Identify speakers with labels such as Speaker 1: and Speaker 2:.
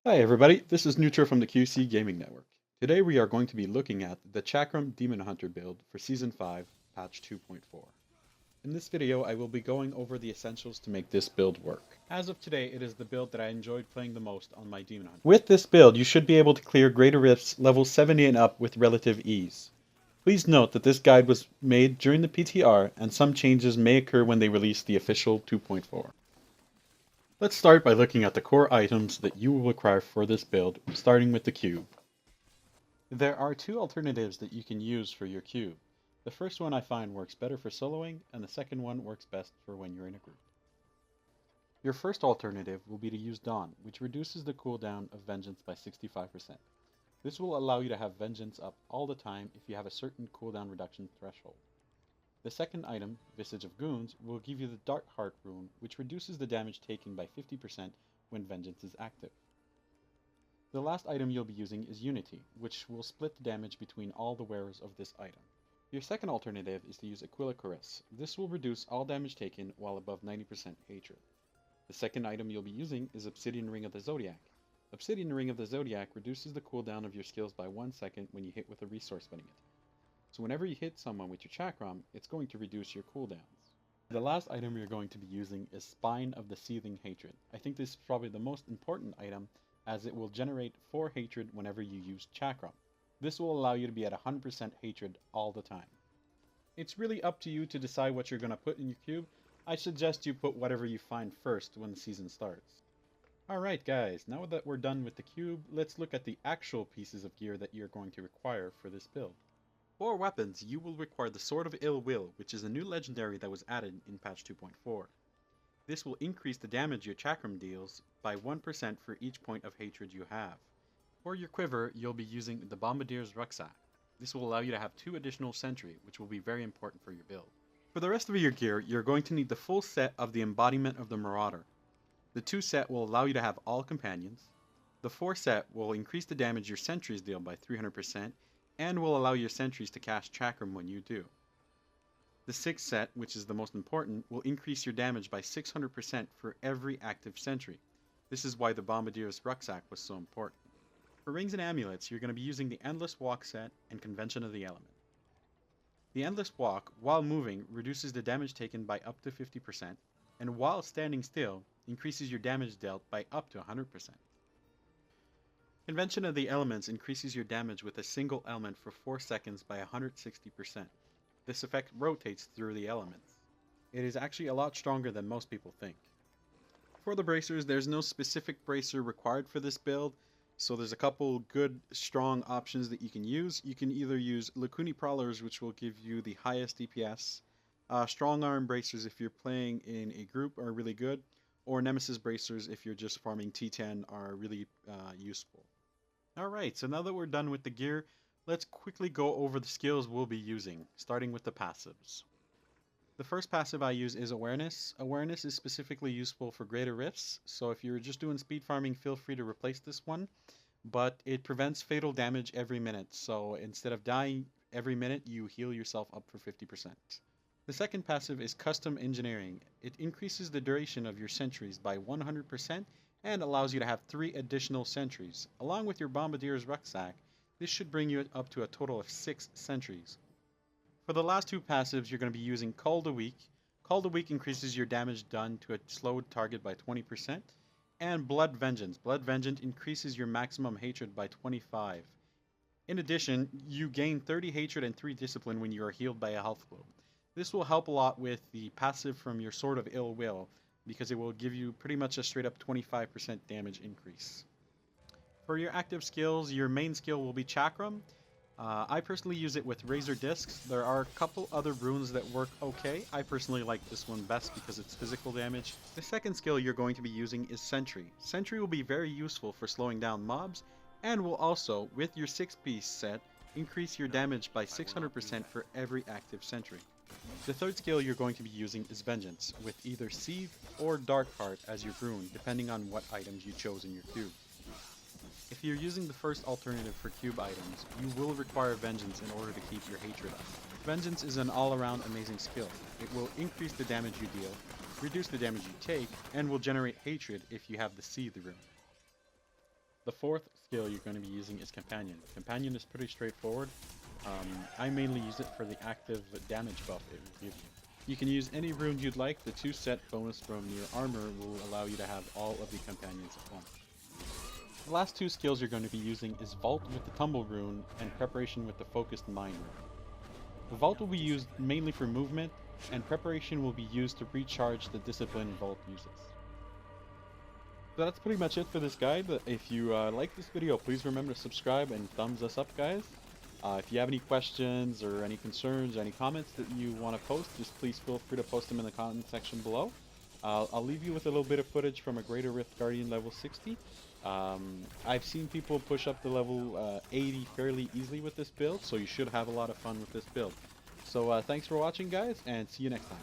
Speaker 1: Hi everybody, this is Neutro from the QC Gaming Network. Today we are going to be looking at the Chakram Demon Hunter build for Season 5, Patch 2.4. In this video I will be going over the essentials to make this build work. As of today, it is the build that I enjoyed playing the most on my Demon Hunter. With this build, you should be able to clear Greater Rifts level 70 and up with relative ease. Please note that this guide was made during the PTR, and some changes may occur when they release the official 2.4. Let's start by looking at the core items that you will require for this build, starting with the cube. There are two alternatives that you can use for your cube. The first one I find works better for soloing, and the second one works best for when you're in a group. Your first alternative will be to use Dawn, which reduces the cooldown of Vengeance by 65%. This will allow you to have Vengeance up all the time if you have a certain cooldown reduction threshold. The second item, Visage of Goons, will give you the Dark Heart rune, which reduces the damage taken by 50% when Vengeance is active. The last item you'll be using is Unity, which will split the damage between all the wearers of this item. Your second alternative is to use Aquila Caress. This will reduce all damage taken while above 90% Hatred. The second item you'll be using is Obsidian Ring of the Zodiac. Obsidian Ring of the Zodiac reduces the cooldown of your skills by 1 second when you hit with a resource spinning it. So whenever you hit someone with your Chakram, it's going to reduce your cooldowns. The last item you're going to be using is Spine of the Seething Hatred. I think this is probably the most important item, as it will generate 4 hatred whenever you use Chakram. This will allow you to be at 100% hatred all the time. It's really up to you to decide what you're going to put in your cube. I suggest you put whatever you find first when the season starts. Alright guys, now that we're done with the cube, let's look at the actual pieces of gear that you're going to require for this build. For weapons, you will require the Sword of Ill Will, which is a new legendary that was added in patch 2.4. This will increase the damage your Chakram deals by 1% for each point of hatred you have. For your quiver, you'll be using the Bombardier's Rucksack. This will allow you to have 2 additional sentry, which will be very important for your build. For the rest of your gear, you're going to need the full set of the Embodiment of the Marauder. The 2 set will allow you to have all companions. The 4 set will increase the damage your sentries deal by 300%, and will allow your sentries to cast Chakram when you do. The 6 set, which is the most important, will increase your damage by 600% for every active sentry. This is why the Bombardier's Rucksack was so important. For rings and amulets, you're going to be using the Endless Walk set and Convention of the Element. The Endless Walk, while moving, reduces the damage taken by up to 50%, and while standing still, increases your damage dealt by up to 100%. Convention of the Elements increases your damage with a single element for 4 seconds by 160%. This effect rotates through the elements. It is actually a lot stronger than most people think. For the bracers, there's no specific bracer required for this build, so there's a couple good, strong options that you can use. You can either use Lakuni Prowlers, which will give you the highest DPS. Strong Arm Bracers, if you're playing in a group, are really good, or Nemesis Bracers, if you're just farming T10, are really useful. Alright, so now that we're done with the gear, let's quickly go over the skills we'll be using, starting with the passives. The first passive I use is Awareness. Awareness is specifically useful for Greater Rifts, so if you're just doing speed farming, feel free to replace this one, but it prevents fatal damage every minute, so instead of dying every minute, you heal yourself up for 50%. The second passive is Custom Engineering. It increases the duration of your sentries by 100%, and allows you to have 3 additional sentries. Along with your Bombardier's Rucksack, this should bring you up to a total of 6 sentries. For the last 2 passives, you're going to be using Call the Weak. Call the Weak increases your damage done to a slowed target by 20%, and Blood Vengeance. Blood Vengeance increases your maximum hatred by 25. In addition, you gain 30 hatred and 3 discipline when you are healed by a health globe. This will help a lot with the passive from your Sword of Ill Will, because it will give you pretty much a straight up 25% damage increase. For your active skills, your main skill will be Chakram. I personally use it with Razor Discs. There are a couple other runes that work okay. I personally like this one best because it's physical damage. The second skill you're going to be using is Sentry. Sentry will be very useful for slowing down mobs, and will also, with your 6-piece set, increase your damage by 600% for every active sentry. The third skill you're going to be using is Vengeance, with either Seethe or Dark Heart as your rune, depending on what items you chose in your cube. If you're using the first alternative for cube items, you will require Vengeance in order to keep your hatred up. Vengeance is an all-around amazing skill. It will increase the damage you deal, reduce the damage you take, and will generate hatred if you have the Seethe rune. The fourth skill you're going to be using is Companion. Companion is pretty straightforward. I mainly use it for the active damage buff it will give you. You can use any rune you'd like. The 2-set bonus from your armor will allow you to have all of the companions at once. The last two skills you're going to be using is Vault with the Tumble rune and Preparation with the Focused Mind rune. The Vault will be used mainly for movement, and Preparation will be used to recharge the Discipline Vault uses. So that's pretty much it for this guide. If you like this video, please remember to subscribe and thumbs us up, guys. If you have any questions or any concerns or any comments that you want to post, just please feel free to post them in the comment section below. I'll leave you with a little bit of footage from a Greater Rift Guardian level 60. I've seen people push up to level 80 fairly easily with this build, so you should have a lot of fun with this build. So thanks for watching, guys, and see you next time.